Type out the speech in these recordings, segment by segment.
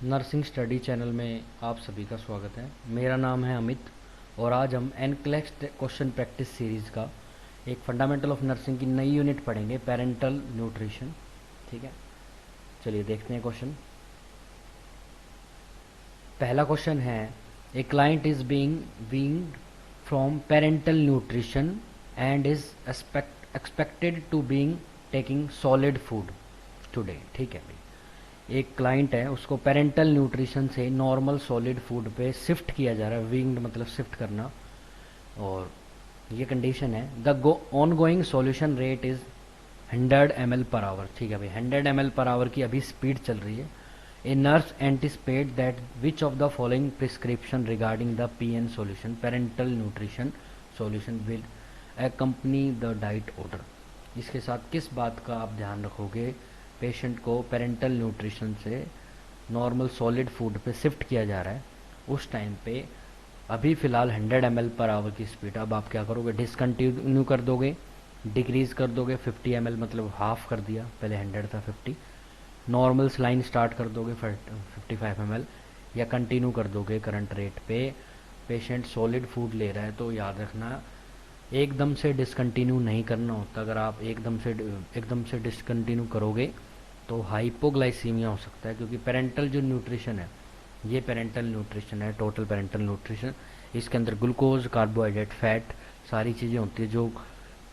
Nursing study channel में आप सभी का स्वागत है। मेरा नाम है अमित और आज हम एनक्लेक्स क्वेश्चन प्रैक्टिस सीरीज़ का एक फंडामेंटल ऑफ नर्सिंग की नई यूनिट पढ़ेंगे, पेरेंटल न्यूट्रिशन। ठीक है, चलिए देखते हैं क्वेश्चन। पहला क्वेश्चन है, a client is being weaned from parenteral nutrition and is expected to being taking solid food today. ठीक है भाई, एक क्लाइंट है, उसको पेरेंटल न्यूट्रिशन से नॉर्मल सॉलिड फूड पे शिफ्ट किया जा रहा है। विंग्ड मतलब शिफ्ट करना, और ये कंडीशन है the on going solution rate is 100 ml per hour. ठीक है भाई, 100 ml पर आवर की अभी स्पीड चल रही है। A nurse anticipate that which of the following prescription regarding the PN solution parental nutrition solution will accompany the diet order. इसके साथ किस बात का आप ध्यान रखोगे? पेशेंट को पेरेंटल न्यूट्रिशन से नॉर्मल सॉलिड फूड पे शिफ्ट किया जा रहा है, उस टाइम पे अभी फ़िलहाल 100 ml पर आवर की स्पीड। अब आप क्या करोगे? डिसकंटिन्यू कर दोगे, डिक्रीज़ कर दोगे। 50 ml मतलब हाफ कर दिया, पहले 100 था 50। नॉर्मल सलाइन स्टार्ट कर दोगे 55 ml, या कंटिन्यू कर दोगे करंट रेट पे। पेशेंट सॉलिड फूड ले रहा है तो याद रखना, एकदम से डिसकंटिन्यू नहीं करना होता। अगर आप एकदम से डिसकंटिन्यू करोगे तो हाइपोग्लाइसीमिया हो सकता है, क्योंकि पेरेंटल जो न्यूट्रिशन है, ये पेरेंटल न्यूट्रिशन है, टोटल पेरेंटल न्यूट्रिशन। इसके अंदर ग्लूकोज, कार्बोहाइड्रेट, फैट, सारी चीज़ें होती है जो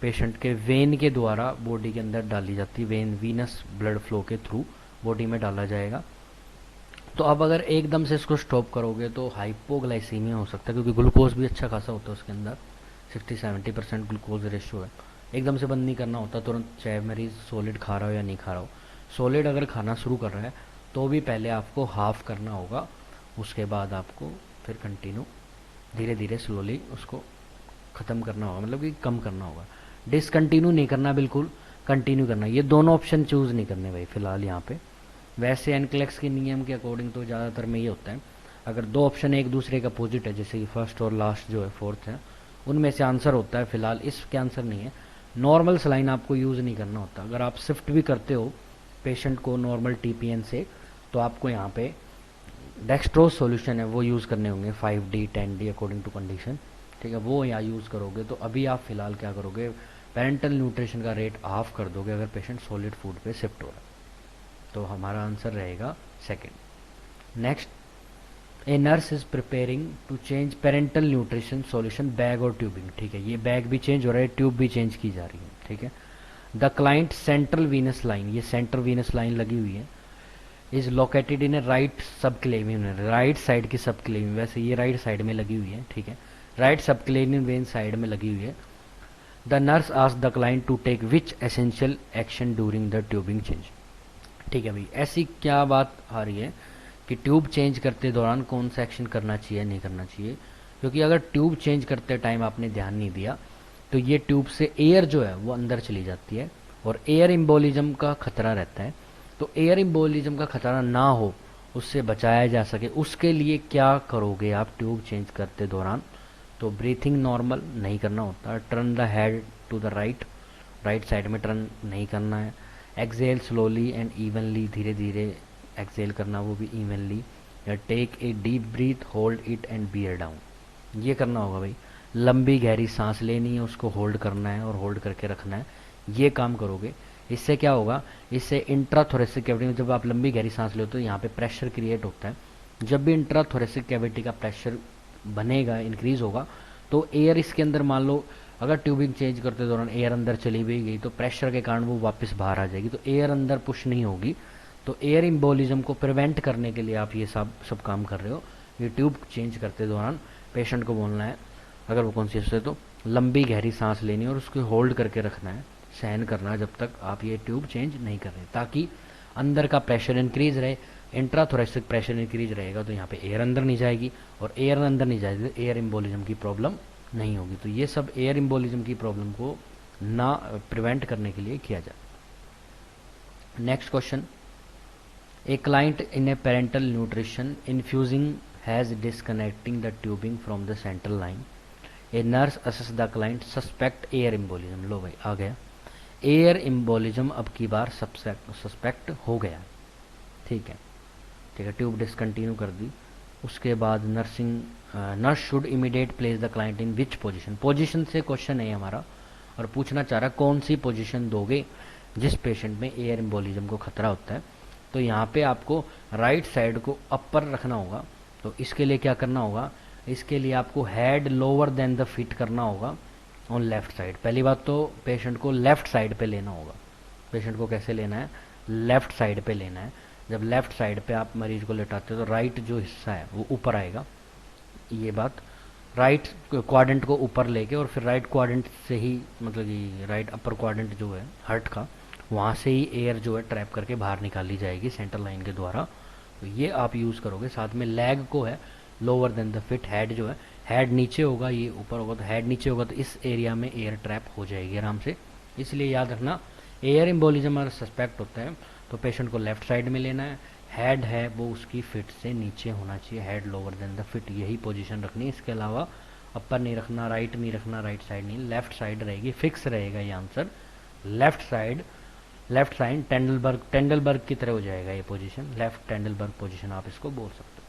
पेशेंट के वेन के द्वारा बॉडी के अंदर डाली जाती है। वीनस ब्लड फ्लो के थ्रू बॉडी में डाला जाएगा। तो अब अगर एकदम से इसको स्टॉप करोगे तो हाइपोग्लाइसीमिया हो सकता है, क्योंकि ग्लूकोज भी अच्छा खासा होता है उसके अंदर, 60-70% ग्लूकोज रेशियो है। एकदम से बंद नहीं करना होता तुरंत, चाहे मरीज सॉलिड खा रहा हो या नहीं खा रहा हो। सॉलिड अगर खाना शुरू कर रहा है तो भी पहले आपको हाफ करना होगा, उसके बाद आपको फिर कंटिन्यू धीरे धीरे स्लोली उसको ख़त्म करना होगा, मतलब कि कम करना होगा। डिसकंटिन्यू नहीं करना, बिल्कुल कंटिन्यू करना। ये दोनों ऑप्शन चूज़ नहीं करने भाई फ़िलहाल यहाँ पे। वैसे एनक्लेक्स के नियम के अकॉर्डिंग तो ज़्यादातर में ये होता है, अगर दो ऑप्शन एक दूसरे का अपोजिट है, जैसे कि फर्स्ट और लास्ट जो है फोर्थ है, उनमें से आंसर होता है। फिलहाल इसके आंसर नहीं है। नॉर्मल सलाइन आपको यूज़ नहीं करना होता। अगर आप शिफ्ट भी करते हो पेशेंट को नॉर्मल टीपीएन से, तो आपको यहाँ पे डेक्स्ट्रोज सॉल्यूशन है वो यूज़ करने होंगे, 5D 10D according to condition. ठीक है, वो यहाँ यूज़ करोगे। तो अभी आप फिलहाल क्या करोगे? पेरेंटल न्यूट्रिशन का रेट हाफ कर दोगे अगर पेशेंट सॉलिड फूड पे शिफ्ट हो रहा है। तो हमारा आंसर रहेगा second. Next, a nurse is preparing to change parental nutrition solution bag और ट्यूबिंग। ठीक है, ये बैग भी चेंज हो रहा है, ट्यूब भी चेंज की जा रही है। ठीक है, the client central Venus line, ये सेंट्रल वीनस लाइन लगी हुई है, is located in A right सब क्लेवियन, राइट साइड की सब क्लेवियन, वैसे ये राइट साइड में लगी हुई है। ठीक है, राइट सब क्लेवियन वेन साइड में लगी हुई है। The nurse ask the client to take which essential action during the tubing change. ठीक है भाई, ऐसी क्या बात आ रही है कि ट्यूब चेंज करते दौरान कौन सा एक्शन करना चाहिए नहीं करना चाहिए? क्योंकि अगर ट्यूब चेंज करते टाइम आपने ध्यान नहीं दिया तो ये ट्यूब से एयर जो है वो अंदर चली जाती है और एयर इम्बोलिज्म का खतरा रहता है। तो एयर इम्बोलिज्म का खतरा ना हो, उससे बचाया जा सके, उसके लिए क्या करोगे आप ट्यूब चेंज करते दौरान? तो ब्रीथिंग नॉर्मल नहीं करना होता, turn the head to the right, right side में टर्न नहीं करना है। एक्सेल स्लोली एंड इवनली, धीरे धीरे एक्सेल करना, वो भी इवनली। या take a deep breath, hold it and bear down, ये करना होगा भाई। लंबी गहरी सांस लेनी है, उसको होल्ड करना है और होल्ड करके रखना है, ये काम करोगे। इससे क्या होगा? इससे इंट्राथोरेसिक कैविटी में जब आप लंबी गहरी सांस लेते हो, यहाँ पे प्रेशर क्रिएट होता है। जब भी इंट्राथोरेसिक कैविटी का प्रेशर बनेगा, इंक्रीज होगा, तो एयर इसके अंदर, मान लो अगर ट्यूबिंग चेंज करते दौरान एयर अंदर चली भी गई तो प्रेशर के कारण वो वापस बाहर आ जाएगी, तो एयर अंदर पुश नहीं होगी। तो एयर इम्बोलिज्म को प्रिवेंट करने के लिए आप ये सब काम कर रहे हो। ये ट्यूब चेंज करते दौरान पेशेंट को बोलना है, अगर वो कॉन्शियस है तो लंबी गहरी सांस लेनी है और उसको होल्ड करके रखना है, सहन करना है जब तक आप ये ट्यूब चेंज नहीं कर रहे, ताकि अंदर का प्रेशर इंक्रीज रहे। इंट्राथोरेसिक प्रेशर इंक्रीज रहेगा तो यहाँ पे एयर अंदर नहीं जाएगी, और एयर अंदर नहीं जाएगी तो एयर इम्बोलिज्म की प्रॉब्लम नहीं होगी। तो ये सब एयर इम्बोलिज्म की प्रॉब्लम को ना प्रिवेंट करने के लिए किया जाए। Next question, a client in a parenteral nutrition infusing has disconnecting the tubing from the central line. A nurse assess the client, suspect air embolism. लो भाई आ गया, एयर इम्बोलिज्म अब की बार सस्पेक्ट हो गया। ठीक है, ठीक है, ट्यूब डिसकंटिन्यू कर दी। उसके बाद nurse should immediate place the client in which position, position से क्वेश्चन है हमारा और पूछना चाह रहा है कौन सी पोजीशन दोगे जिस पेशेंट में एयर एम्बोलिज्म को खतरा होता है। तो यहाँ पे आपको राइट साइड को अपर रखना होगा। तो इसके लिए क्या करना होगा, इसके लिए आपको head lower than the feet करना होगा ऑन लेफ्ट साइड। पहली बात तो पेशेंट को लेफ्ट साइड पे लेना होगा। पेशेंट को कैसे लेना है, लेफ्ट साइड पे लेना है। जब लेफ्ट साइड पे आप मरीज को लेटाते हो तो राइट जो हिस्सा है वो ऊपर आएगा, ये बात। राइट क्वाड्रेंट को ऊपर लेके और फिर राइट क्वाड्रेंट से ही, मतलब कि राइट अपर क्वाड्रेंट जो है हार्ट का, वहाँ से ही एयर जो है ट्रैप करके बाहर निकाली जाएगी सेंट्रल लाइन के द्वारा। तो ये आप यूज़ करोगे। साथ में लेग को है lower than the fit, head जो है, हेड नीचे होगा, ये ऊपर होगा। तो हेड नीचे होगा तो इस एरिया में एयर ट्रैप हो जाएगी आराम से। इसलिए याद रखना, एयर एम्बोलिज्म अगर सस्पेक्ट होता है तो पेशेंट को लेफ्ट साइड में लेना है। हेड है वो उसकी फिट से नीचे होना चाहिए, head lower than the fit, यही पोजीशन रखनी है। इसके अलावा अपर नहीं रखना, राइट नहीं रखना, राइट साइड नहीं, लेफ्ट साइड रहेगी, फिक्स रहेगा ये answer. Left side, left side Trendelenburg की तरह हो जाएगा ये पोजीशन, लेफ्ट टेंडलबर्ग पोजीशन आप इसको बोल सकते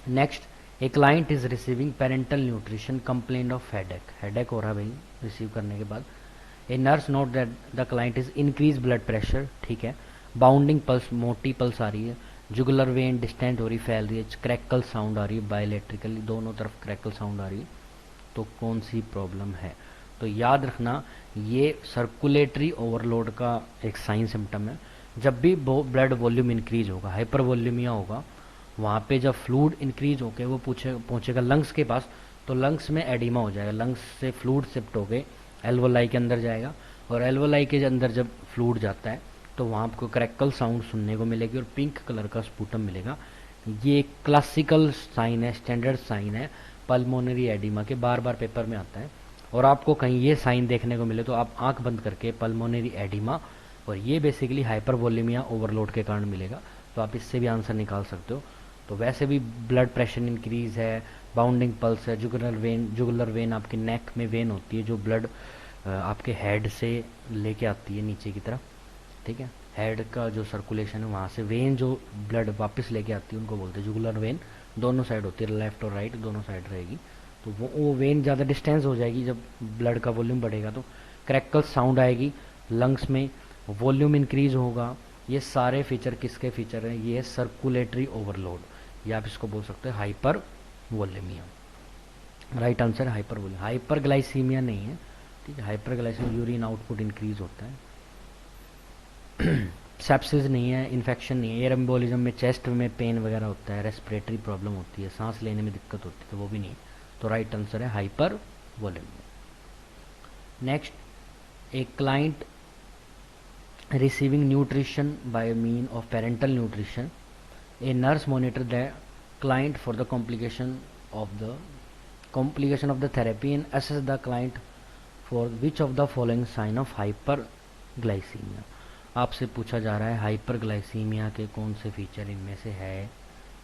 हो। Next, a client is receiving parental nutrition, complaint of headache, headache हो रहा है भाई रिसीव करने के बाद। A nurse note that the client is increase blood pressure, ठीक है, बाउंडिंग पल्स, मोटी पल्स आ रही है, जुगुलर वेन डिस्टेंट हो रही, फैल रही है, क्रैकल साउंड आ रही है, बायोलेट्रिकली दोनों तरफ क्रैकल साउंड आ रही है, तो कौन सी प्रॉब्लम है। तो याद रखना ये सर्कुलेटरी ओवरलोड का एक साइन सिम्टम है। जब भी ब्लड वॉल्यूम इंक्रीज होगा, हाइपर वॉल्यूमिया होगा, वहाँ पे जब फ्लूड इंक्रीज होके वो पहुँचेगा लंग्स के पास, तो लंग्स में एडिमा हो जाएगा, लंग्स से फ्लूड शिफ्ट होके एल्वोलाई के अंदर जाएगा, और एल्वोलाई के अंदर जब फ्लूड जाता है तो वहाँ आपको क्रैकल साउंड सुनने को मिलेगी और पिंक कलर का स्पूटम मिलेगा। ये क्लासिकल साइन है, स्टैंडर्ड साइन है पल्मोनरी एडिमा के, बार बार पेपर में आता है। और आपको कहीं ये साइन देखने को मिले तो आप आंख बंद करके पल्मोनरी एडिमा, और ये बेसिकली हाइपरवोलेमिया ओवरलोड के कारण मिलेगा, तो आप इससे भी आंसर निकाल सकते हो। तो वैसे भी ब्लड प्रेशर इंक्रीज है, बाउंडिंग पल्स है, जुगुलर वेन आपके नेक में वेन होती है जो ब्लड आपके हेड से लेके आती है नीचे की तरफ, ठीक है, हेड का जो सर्कुलेशन है वहाँ से वेन जो ब्लड वापस लेके आती है उनको बोलते हैं जुगुलर वेन। दोनों साइड होती है, लेफ्ट और राइट दोनों साइड रहेगी। तो वो वेन ज़्यादा डिस्टेंस हो जाएगी, जब ब्लड का वॉल्यूम बढ़ेगा तो क्रैकल साउंड आएगी, लंग्स में वॉल्यूम इंक्रीज होगा। ये सारे फीचर किसके फीचर हैं, ये सर्कुलेटरी ओवरलोड, या आप इसको बोल सकते हैं hypervolaemia. Right answer hyper volume, hyperglycaemia नहीं है, ठीक है, hyperglycaemia urine output increase होता है। सेप्सिस नहीं है, इन्फेक्शन नहीं है। एयर एम्बोलिज्म में चेस्ट में पेन वगैरह होता है, रेस्पिरेटरी प्रॉब्लम होती है, सांस लेने में दिक्कत होती है, तो वो भी नहीं है। तो राइट आंसर है hypervolaemia. Next, a client receiving nutrition by mean of parenteral nutrition, a nurse monitor the client for the complication of the therapy and assess the client for which of the following sign of hyperglycemia। आपसे पूछा जा रहा है hyperglycaemia के कौन से feature इनमें से है,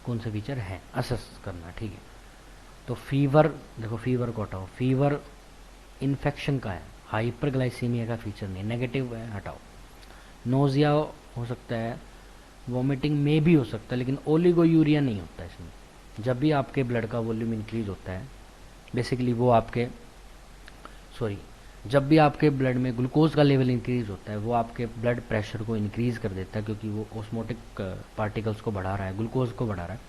कौन से फीचर हैं, असेस करना, ठीक है। तो फीवर, देखो फीवर को हटाओ, फीवर इन्फेक्शन का है, हाइपरग्लाइसीमिया का फीचर नहीं, नेगेटिव है, हटाओ। नोजिया हो सकता है, वॉमिटिंग में भी हो सकता है, लेकिन ओलिगोयूरिया नहीं होता इसमें। जब भी आपके ब्लड का वॉल्यूम इंक्रीज होता है, बेसिकली वो आपके जब भी आपके ब्लड में ग्लूकोज का लेवल इंक्रीज होता है, वो आपके ब्लड प्रेशर को इंक्रीज कर देता है, क्योंकि वो ऑस्मोटिक पार्टिकल्स को बढ़ा रहा है, ग्लूकोज को बढ़ा रहा है,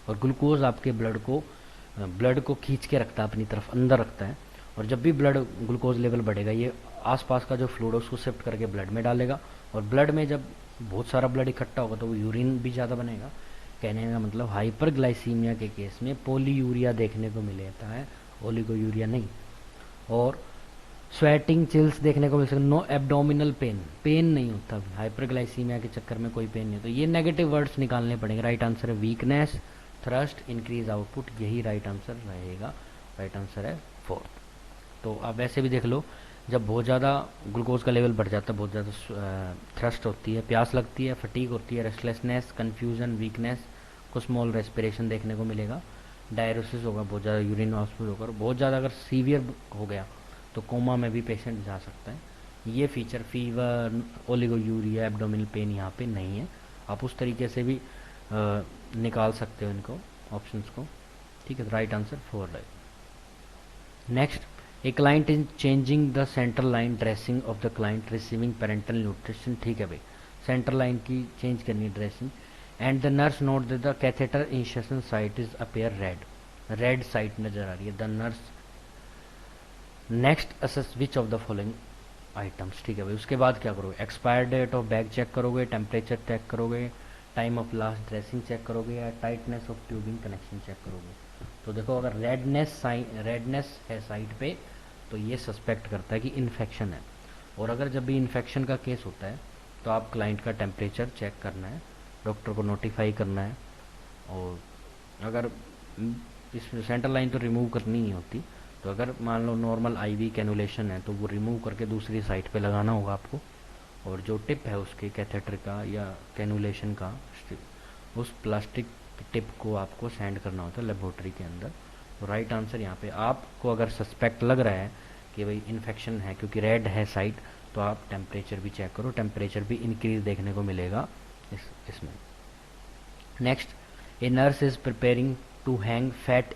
और ग्लूकोज आपके ब्लड को खींच के रखता है अपनी तरफ, अंदर रखता है। और जब भी ब्लड ग्लूकोज लेवल बढ़ेगा, ये आसपास का जो फ्लूइड है उसको शिफ्ट करके ब्लड में डालेगा, और ब्लड में जब बहुत सारा ब्लड इकट्ठा होगा तो वो यूरिन भी ज़्यादा बनेगा। कहने का मतलब हाइपरग्लाइसीमिया के केस में पोलीयूरिया देखने को मिलता है, ओलिगोयूरिया नहीं। और स्वेटिंग, चिल्स देखने को मिल सकता है। नो एब्डोमिनल पेन, पेन नहीं होता हाइपरग्लाइसीमिया के चक्कर में, कोई पेन नहीं होता। ये नेगेटिव वर्ड्स निकालने पड़ेंगे। राइट आंसर है वीकनेस, थ्रस्ट, इंक्रीज आउटपुट, यही राइट आंसर रहेगा। राइट आंसर है 4। तो आप वैसे भी देख लो, जब बहुत ज़्यादा ग्लूकोज का लेवल बढ़ जाता है, बहुत ज़्यादा थ्रस्ट होती है, प्यास लगती है, फटीग होती है, रेस्टलेसनेस, कन्फ्यूजन, वीकनेस, को स्मॉल रेस्पिरेशन देखने को मिलेगा, डायरोसिस होगा, बहुत ज़्यादा यूरिन आउटपुट होकर, बहुत ज़्यादा अगर सीवियर हो गया तो कोमा में भी पेशेंट जा सकता है। ये feature fever, oliguria, abdominal pain यहाँ पे नहीं है। आप उस तरीके से भी निकाल सकते हो इनको ऑप्शंस को, ठीक है। राइट आंसर 4 है। Next, a client is changing the central line dressing of the client receiving parental nutrition, ठीक है भाई, सेंट्रल लाइन की चेंज करनी है dressing. And the nurse note that the catheter insertion site is appear red, red site नजर आ रही है। The nurse next assess which of the following items, ठीक है भाई। उसके बाद क्या करोगे, expire date of bag check करोगे, टेम्परेचर चेक करोगे, time of last dressing check करोगे, या tightness of tubing connection check करोगे। तो देखो अगर रेडनेस है साइट पे तो ये सस्पेक्ट करता है कि इन्फेक्शन है। और अगर जब भी इन्फेक्शन का केस होता है तो आप क्लाइंट का टेम्परेचर चेक करना है, डॉक्टर को नोटिफाई करना है। और अगर इस सेंट्रल लाइन तो रिमूव करनी ही होती, तो अगर मान लो नॉर्मल आईवी कैनुलेशन है तो वो रिमूव करके दूसरी साइट पे लगाना होगा आपको। और जो टिप है उसके कैथेटर का या कैनुलेशन का, उस प्लास्टिक टिप को आपको सेंड करना होता है लेबोरेटरी के अंदर। तो राइट आंसर यहाँ पे, आपको अगर सस्पेक्ट लग रहा है कि भाई इन्फेक्शन है क्योंकि रेड है साइट, तो आप टेम्परेचर भी चेक करो, टेम्परेचर भी इंक्रीज देखने को मिलेगा इसमें। Next, a nurse is preparing to hang fat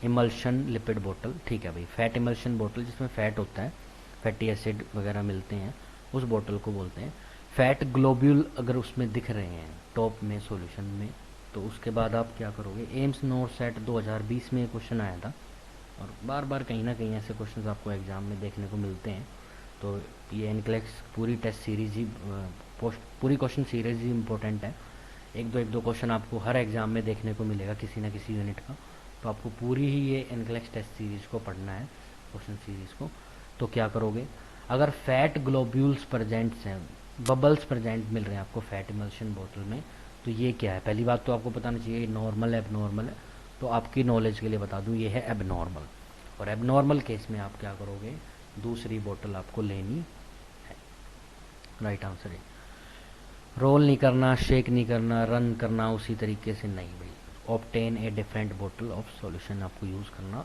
emulsion lipid बोतल, ठीक है भाई, फैट इमल्शन बोतल जिसमें फैट होता है, फैटी एसिड वगैरह मिलते हैं, उस बोतल को बोलते हैं। फैट ग्लोब्यूल अगर उसमें दिख रहे हैं टॉप में सॉल्यूशन में, तो उसके बाद आप क्या करोगे, एम्स नोट सेट 2020 में क्वेश्चन आया था, और बार बार कहीं ना कहीं ऐसे क्वेश्चन आपको एग्जाम में देखने को मिलते हैं। तो ये एनक्लेक्स पूरी टेस्ट सीरीज ही पूरी क्वेश्चन सीरीज ही इंपॉर्टेंट है। एक दो क्वेश्चन आपको हर एग्जाम में देखने को मिलेगा किसी ना किसी यूनिट का, तो आपको पूरी ही ये एनक्लेक्स टेस्ट सीरीज को पढ़ना है, क्वेश्चन सीरीज को। तो क्या करोगे, अगर फैट ग्लोब्यूल्स प्रेजेंट्स हैं, बबल्स प्रेजेंट मिल रहे हैं आपको फैट इमल्शन बोतल में, तो ये क्या है। पहली बात तो आपको बताना चाहिए नॉर्मल है एबनॉर्मल है, तो आपकी नॉलेज के लिए बता दूं ये है एबनॉर्मल। और एबनॉर्मल केस में आप क्या करोगे, दूसरी बोतल आपको लेनी है। राइट आंसर है। रोल नहीं करना, शेक नहीं करना, रन करना उसी तरीके से नहीं भाई, ऑब्टेन ए डिफरेंट बोतल ऑफ सॉल्यूशन आपको यूज़ करना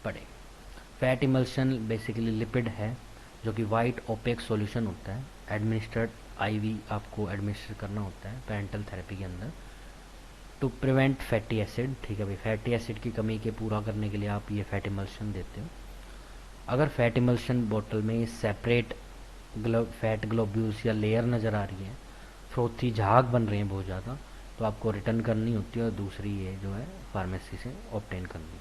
पड़ेगा। फैट इमल्शन बेसिकली लिपिड है जो कि वाइट ओपेक सॉल्यूशन होता है, एडमिनिस्टर्ड आईवी आपको एडमिनिस्टर करना होता है पेरेंटल थेरेपी के अंदर टू प्रिवेंट फैटी एसिड, ठीक है भाई, फैटी एसिड की कमी के पूरा करने के लिए आप ये फैट इमल्शन देते हो। अगर फैट इमल्शन बोतल में सेपरेट फैट ग्लोब्यूल्स या लेयर नज़र आ रही है, फ्रोथी झाग बन रहे हैं बहुत ज़्यादा, तो आपको रिटर्न करनी होती है और दूसरी ये जो है फार्मेसी से ऑब्टेन करनी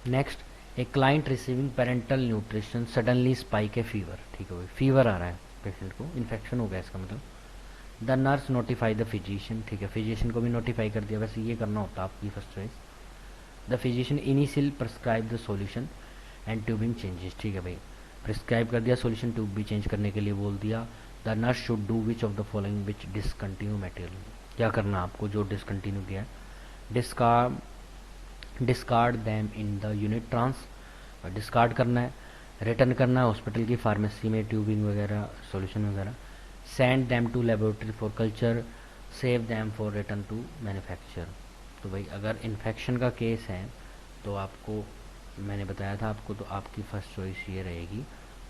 है। Next, a client receiving parental nutrition suddenly spike A fever, ठीक है भाई, फीवर आ रहा है पेशेंट को, इन्फेक्शन हो गया इसका मतलब। The nurse notify the physician, ठीक है, फिजिशियन को भी नोटिफाई कर दिया, वैसे ये करना होता है आपकी first choice. The physician initial prescribe the solution and tubing changes, ठीक है भाई, प्रिस्क्राइब कर दिया सॉल्यूशन, ट्यूब भी चेंज करने के लिए बोल दिया। The nurse should do which of the following which discontinue material, क्या करना आपको जो डिसकंटिन्यू किया है, discard them in the unit trans, discard करना है, रिटर्न करना है हॉस्पिटल की फार्मेसी में ट्यूबिंग वगैरह सॉल्यूशन वगैरह, send them to laboratory for culture, save them for return to manufacture. तो भाई अगर इन्फेक्शन का केस है तो आपको मैंने बताया था आपको, तो आपकी फर्स्ट चॉइस ये रहेगी,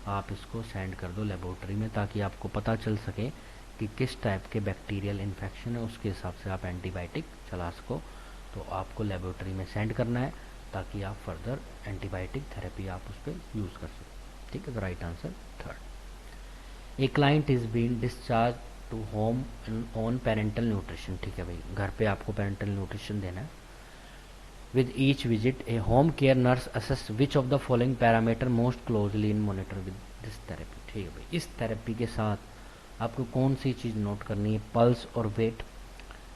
आप इसको सेंड कर दो लेबोरेटरी में ताकि आपको पता चल सके कि किस टाइप के बैक्टीरियल इन्फेक्शन है, उसके हिसाब से आप एंटीबायोटिक चला सको। तो आपको लेबोरेटरी में सेंड करना है ताकि आप फर्दर एंटीबायोटिक थेरेपी आप उस पर यूज़ कर सको, ठीक है। तो right answer 3rd। A client is being discharge to home on parental nutrition, ठीक है भाई, घर पे आपको पेरेंटल न्यूट्रिशन देना है। With each visit A home care nurse assess which of the following parameter most closely in monitor with this therapy, ठीक है भाई, इस थेरेपी के साथ आपको कौन सी चीज़ नोट करनी है, पल्स और weight,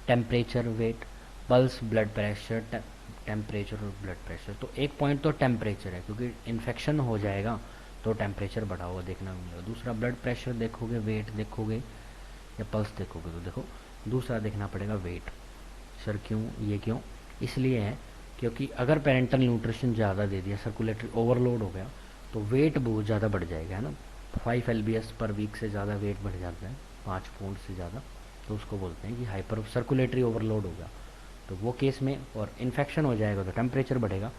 temperature weight, pulse blood pressure, temperature और ब्लड प्रेशर। तो एक पॉइंट तो टेम्परेचर है क्योंकि इन्फेक्शन हो जाएगा तो टेम्परेचर बढ़ा हुआ देखना मिलेगा। दूसरा ब्लड प्रेशर देखोगे, वेट देखोगे या पल्स देखोगे, तो देखो दूसरा देखना पड़ेगा वेट। सर क्यों, ये क्यों, इसलिए है क्योंकि अगर पेरेंटल न्यूट्रिशन ज़्यादा दे दिया, सर्कुलेटरी ओवरलोड हो गया, तो वेट बहुत ज़्यादा बढ़ जाएगा, है ना। 5 LBS पर वीक से ज़्यादा वेट बढ़ जाता है, 5 पौंड से ज़्यादा, तो उसको बोलते हैं कि हाइपर सर्कुलेटरी ओवरलोड हो गया। तो वो केस में और इन्फेक्शन हो जाएगा तो टेम्परेचर बढ़ेगा।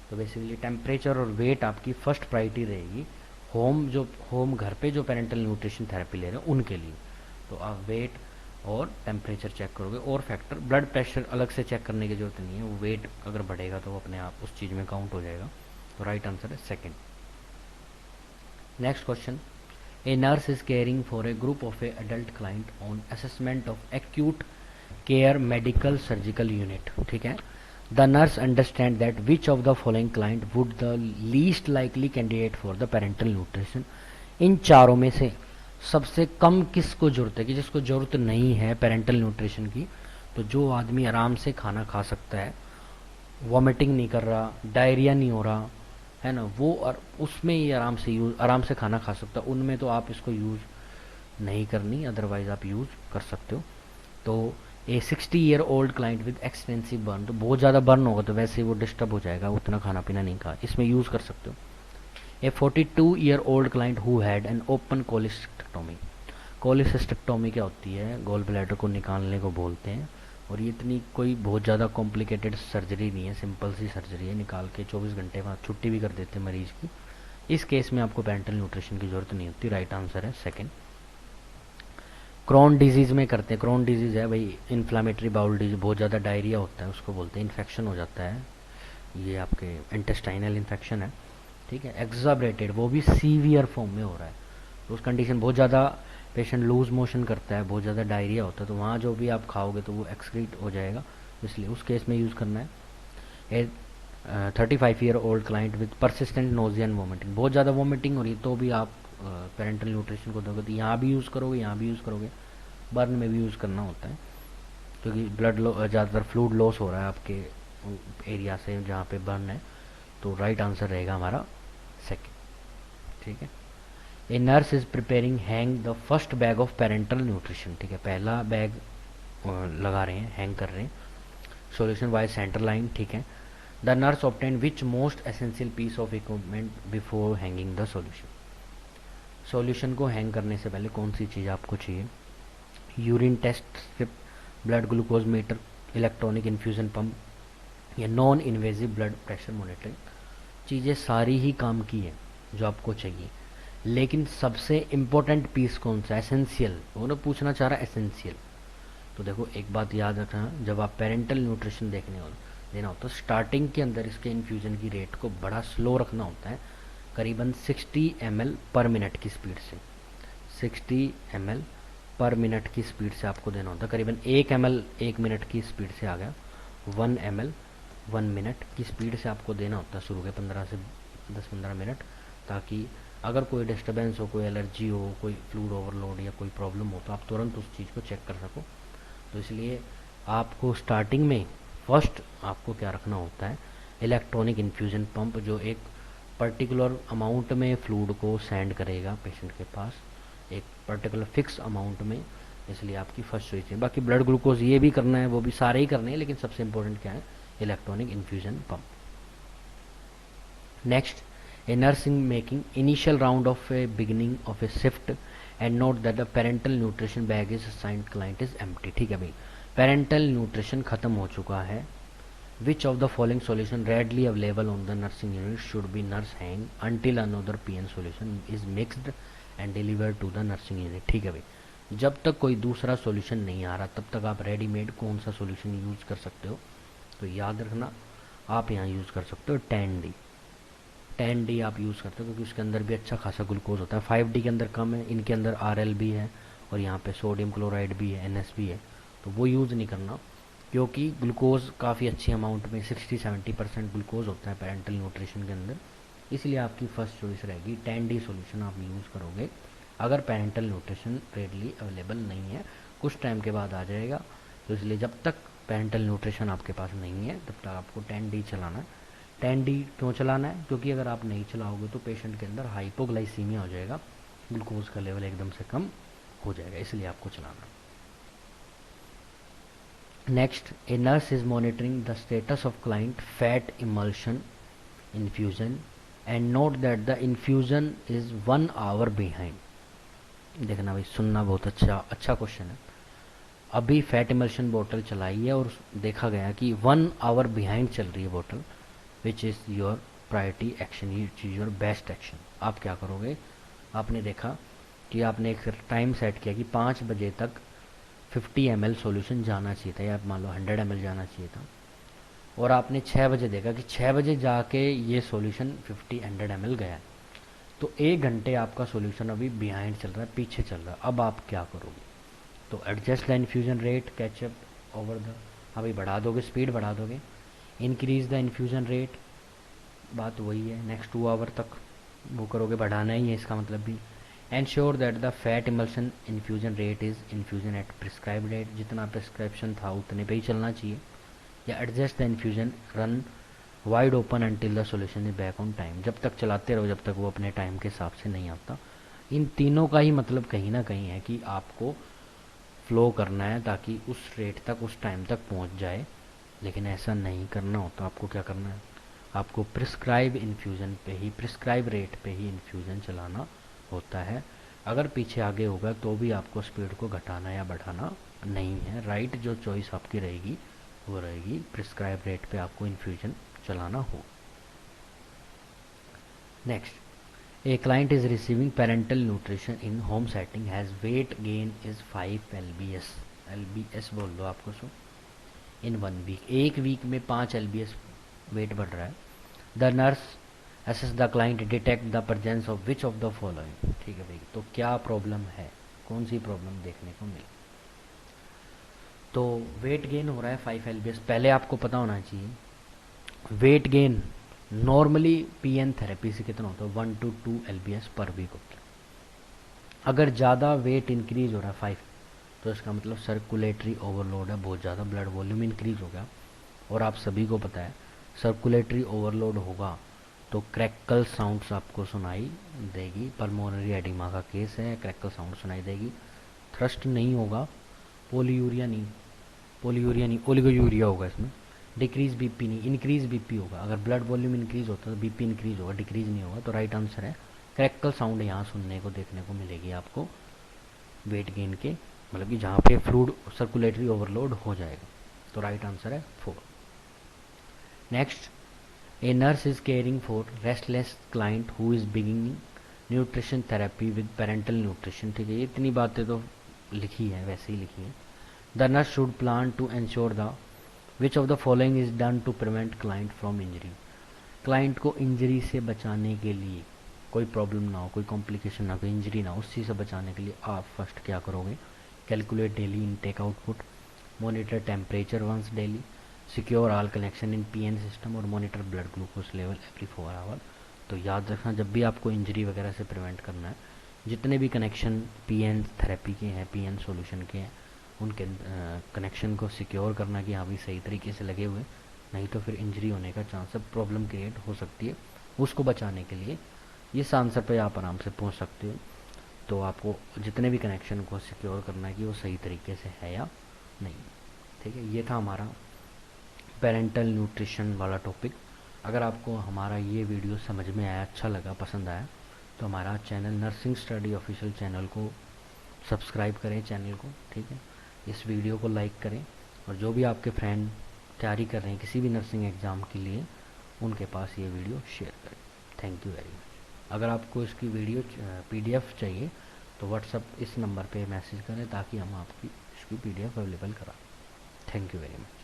तो बेसिकली टेम्परेचर और वेट आपकी फर्स्ट प्रायोरिटी रहेगी होम घर पे जो पेरेंटल न्यूट्रिशन थेरेपी ले रहे हैं उनके लिए। तो आप वेट और टेम्परेचर चेक करोगे और फैक्टर। ब्लड प्रेशर अलग से चेक करने की जरूरत नहीं है, वो वेट अगर बढ़ेगा तो वो अपने आप उस चीज़ में काउंट हो जाएगा। तो राइट आंसर है second. Next question, a nurse is caring for a group of a adult client on assessment of acute care medical surgical unit. ठीक है, the nurse understand that which of the following client would the least likely candidate for the parenteral nutrition. इन चारों में से सबसे कम किसको जरूरत है, कि जिसको जरूरत नहीं है पेरेंटल न्यूट्रिशन की। तो जो आदमी आराम से खाना खा सकता है, वॉमिटिंग नहीं कर रहा, डायरिया नहीं हो रहा है ना, वो और उसमें ही आराम से खाना खा सकता है, उनमें तो आप इसको यूज नहीं करनी, अदरवाइज आप यूज कर सकते हो। तो ए 60-year-old client with extensive burn, तो बहुत ज़्यादा बर्न होगा तो वैसे ही वो डिस्टर्ब हो जाएगा, उतना खाना पीना नहीं खा, इसमें यूज़ कर सकते हो। A 42-year-old client who had an open cholecystectomy. Cholecystectomy क्या होती है, गॉल ब्लैडर को निकालने को बोलते हैं, और ये इतनी कोई बहुत ज़्यादा कॉम्प्लिकेटेड सर्जरी नहीं है, सिंपल सी सर्जरी है, निकाल के 24 घंटे बाद छुट्टी भी कर देते हैं मरीज की। इस केस में आपको पेरेंटल न्यूट्रिशन की जरूरत नहीं होती। राइट आंसर है सेकंड। क्रोन डिजीज में करते हैं, क्रोन डिजीज है भाई इन्फ्लामेटरी बाउल डिजीज, बहुत ज़्यादा डायरिया होता है, उसको बोलते हैं, इन्फेक्शन हो जाता है, ये आपके इंटेस्टाइनल इन्फेक्शन है। ठीक है, एग्जाबरेटेड वो भी सीवियर फॉर्म में हो रहा है, तो उस कंडीशन बहुत ज़्यादा पेशेंट लूज मोशन करता है, बहुत ज़्यादा डायरिया होता है, तो वहाँ जो भी आप खाओगे तो वो एक्सक्रीट हो जाएगा, इसलिए उस केस में यूज़ करना है। ए 35-year-old client with persistent nausea and vomiting, बहुत ज़्यादा वोमिटिंग हो रही है तो भी आप पेरेंटल न्यूट्रिशन को दोगे, तो यहाँ भी यूज़ करोगे, यहाँ भी यूज़ करोगे, बर्न में भी यूज़ करना होता है, क्योंकि ब्लड ज़्यादातर फ्लूइड लॉस हो रहा है आपके एरिया से जहाँ पे बर्न है। तो राइट आंसर रहेगा हमारा सेकेंड। ठीक है, ए nurse is preparing hang the first bag of parenteral nutrition. ठीक है, पहला बैग लगा रहे हैं, हैंग कर रहे हैं। Solution wise centre line. ठीक है, the nurse obtain which most essential piece of equipment before hanging the solution. Solution को हैंग करने से पहले कौन सी चीज़ आपको चाहिए, urine test strip, blood glucose meter, electronic infusion pump या non invasive blood pressure monitoring. चीज़ें सारी ही काम की है जो आपको चाहिए, लेकिन सबसे इम्पोर्टेंट पीस कौन सा, एसेंशियल, वो ना पूछना चाह रहा है एसेंशियल। तो देखो एक बात याद रखना, जब आप पेरेंटल न्यूट्रिशन देना होता है, स्टार्टिंग के अंदर इसके इन्फ्यूज़न की रेट को बड़ा स्लो रखना होता है, करीबन 60 ml पर मिनट की स्पीड से, 60 ml पर मिनट की स्पीड से आपको देना होता है। करीबन 1 ml 1 मिनट की स्पीड से आ गया, 1 ml 1 मिनट की स्पीड से आपको देना होता है शुरू के 15 से 10-15 मिनट, ताकि अगर कोई डिस्टर्बेंस हो, कोई एलर्जी हो, कोई फ्लूइड ओवरलोड या कोई प्रॉब्लम हो तो आप तुरंत उस चीज़ को चेक कर सको। तो इसलिए आपको स्टार्टिंग में फर्स्ट आपको क्या रखना होता है, इलेक्ट्रॉनिक इन्फ्यूज़न पंप, जो एक पर्टिकुलर अमाउंट में फ्लूइड को सेंड करेगा पेशेंट के पास, एक पर्टिकुलर फिक्स अमाउंट में, इसलिए आपकी फर्स्ट चॉइस है। बाकी ब्लड ग्लूकोज ये भी करना है, वो भी सारे ही करने हैं, लेकिन सबसे इंपॉर्टेंट क्या है, electronic infusion pump. Next, a nursing making initial round of a beginning of a shift and note that the parental nutrition bag is assigned client is empty। ठीक है भाई, पेरेंटल न्यूट्रिशन खत्म हो चुका है। Which of the following solution readily available on the nursing unit should be nurse hang until another PN solution is mixed and delivered to the nursing unit. ठीक है भाई, जब तक कोई दूसरा सॉल्यूशन नहीं आ रहा तब तक आप रेडीमेड कौन सा सॉल्यूशन यूज कर सकते हो, तो याद रखना आप यहाँ यूज कर सकते हो 10D। 10D आप यूज़ करते हो क्योंकि उसके अंदर भी अच्छा खासा ग्लूकोज होता है, 5D के अंदर कम है, इनके अंदर RL भी है और यहाँ पे सोडियम क्लोराइड भी है, NS भी है, तो वो यूज़ नहीं करना, क्योंकि ग्लूकोज काफ़ी अच्छी अमाउंट में 60-70% ग्लूकोज होता है पेरेंटल न्यूट्रिशन के अंदर, इसलिए आपकी फर्स्ट चॉइस रहेगी 10D सॉल्यूशन आप यूज़ करोगे अगर पेरेंटल न्यूट्रिशन रेडली अवेलेबल नहीं है। कुछ टाइम के बाद आ जाएगा, तो इसलिए जब तक पेरेंटल न्यूट्रिशन आपके पास नहीं है तब तक आपको 10D चलाना है। 10D क्यों चलाना है, क्योंकि अगर आप नहीं चलाओगे तो पेशेंट के अंदर हाइपोग्लाइसीमिया हो जाएगा, ग्लूकोज का लेवल एकदम से कम हो जाएगा, इसलिए आपको चलाना। Next, a nurse is monitoring the status of client fat emulsion infusion and note that the infusion is 1 hour behind. देखना भाई, सुनना बहुत अच्छा क्वेश्चन है। अभी फैट इमल्शन बोतल चलाई है और देखा गया कि 1 आवर बिहाइंड चल रही है बोतल, which is your priority action, which is your best action. आप क्या करोगे, आपने देखा कि आपने एक टाइम सेट किया कि 5 बजे तक 50 ml सॉल्यूशन जाना चाहिए था, या मान लो 100 ml जाना चाहिए था, और आपने 6 बजे देखा कि 6 बजे जाके ये सॉल्यूशन 100 ml गया है, तो 1 घंटे आपका सॉल्यूशन अभी बिहाइंड चल रहा है, पीछे चल रहा है। अब आप क्या करोगे? तो adjust the infusion rate catch up over the, हाँ भाई बढ़ा दोगे, स्पीड बढ़ा दोगे। इंक्रीज द इन्फ्यूजन रेट, बात वही है, नेक्स्ट 2 आवर तक वो करोगे, बढ़ाना ही है इसका मतलब भी। Ensure that the fat emulsion infusion rate is infusion at prescribe rate, जितना प्रिस्क्रिप्शन था उतने पे ही चलना चाहिए। या adjust the infusion run wide open until the solution is back on time, जब तक चलाते रहो जब तक वो अपने टाइम के हिसाब से नहीं आता। इन तीनों का ही मतलब कहीं ना कहीं है कि आपको फ्लो करना है ताकि उस रेट तक, उस टाइम तक पहुंच जाए। लेकिन ऐसा नहीं करना होता, आपको क्या करना है? आपको प्रिस्क्राइब इन्फ्यूज़न पे ही, प्रिस्क्राइब रेट पे ही इन्फ्यूज़न चलाना होता है। अगर पीछे आगे होगा तो भी आपको स्पीड को घटाना या बढ़ाना नहीं है। राइट जो चॉइस आपकी रहेगी वो रहेगी प्रिस्क्राइब रेट पे आपको इन्फ्यूज़न चलाना हो। Next, a client is receiving parental nutrition in home setting has weight gain is 5 lbs, lbs बोल दो आपको, सो इन 1 वीक, एक वीक में 5 lbs वेट बढ़ रहा है। The nurse assess the client detect the presence of which of the following, ठीक है भाई, तो क्या प्रॉब्लम है, कौन सी प्रॉब्लम देखने को मिली? तो वेट गेन हो रहा है 5 lbs, पहले आपको पता होना चाहिए weight gain normally PN therapy से कितना होता है, 1 to 2 lbs पर वीक होता है। अगर ज़्यादा वेट इंक्रीज हो रहा है 5, तो इसका मतलब सर्कुलेटरी ओवरलोड है, बहुत ज़्यादा ब्लड वॉल्यूम इंक्रीज हो गया। और आप सभी को पता है सर्कुलेटरी ओवरलोड होगा तो क्रैकल साउंड्स आपको सुनाई देगी, पल्मोनरी एडिमा का केस है, क्रैकल साउंड सुनाई देगी। थ्रस्ट नहीं होगा, पोलियूरिया नहीं ओलिगोयूरिया होगा इसमें। डिक्रीज बीपी नहीं, इंक्रीज बीपी होगा। अगर ब्लड वॉल्यूम इंक्रीज होता है तो बीपी इंक्रीज होगा, डिक्रीज नहीं होगा। तो राइट आंसर है क्रैकल साउंड यहाँ सुनने को देखने को मिलेगी आपको वेट गेन के, मतलब कि जहाँ पे फ्लूइड सर्कुलेटरी ओवरलोड हो जाएगा। तो राइट आंसर है 4। Next, a nurse is caring for restless client who is beginning nutrition therapy with parental nutrition, ठीक है, ये इतनी बातें तो लिखी है, वैसे ही लिखी है। The nurse should plan to ensure the which of the following is done to prevent client from injury, client को इंजरी से बचाने के लिए, कोई प्रॉब्लम ना हो, कोई कॉम्प्लिकेशन ना हो, कोई इंजरी ना हो, उस चीज़ से बचाने के लिए आप फर्स्ट क्या करोगे? Calculate daily intake output, monitor temperature once daily, secure all connection in PN system और monitor blood glucose level every 4 hour. तो याद रखना जब भी आपको इंजरी वगैरह से प्रिवेंट करना है, जितने भी कनेक्शन पीएन थेरेपी के हैं, पीएन सॉल्यूशन के हैं, उनके कनेक्शन को सिक्योर करना कि हाँ भी सही तरीके से लगे हुए, नहीं तो फिर इंजरी होने का चांस है, प्रॉब्लम क्रिएट हो सकती है। उसको बचाने के लिए इस आंसर पे आप आराम से पहुंच सकते हो। तो आपको जितने भी कनेक्शन को सिक्योर करना है कि वो सही तरीके से है या नहीं, ठीक है। ये था हमारा पेरेंटल न्यूट्रिशन वाला टॉपिक। अगर आपको हमारा ये वीडियो समझ में आया, अच्छा लगा, पसंद आया, तो हमारा channel nursing study official channel को सब्सक्राइब करें, चैनल को, ठीक है। इस वीडियो को लाइक करें और जो भी आपके फ्रेंड तैयारी कर रहे हैं किसी भी नर्सिंग एग्ज़ाम के लिए, उनके पास ये वीडियो शेयर करें। Thank you very much. अगर आपको इसकी वीडियो पीडीएफ चाहिए तो व्हाट्सअप इस नंबर पे मैसेज करें ताकि हम आपकी इसकी पीडीएफ अवेलेबल कराएं। Thank you very much.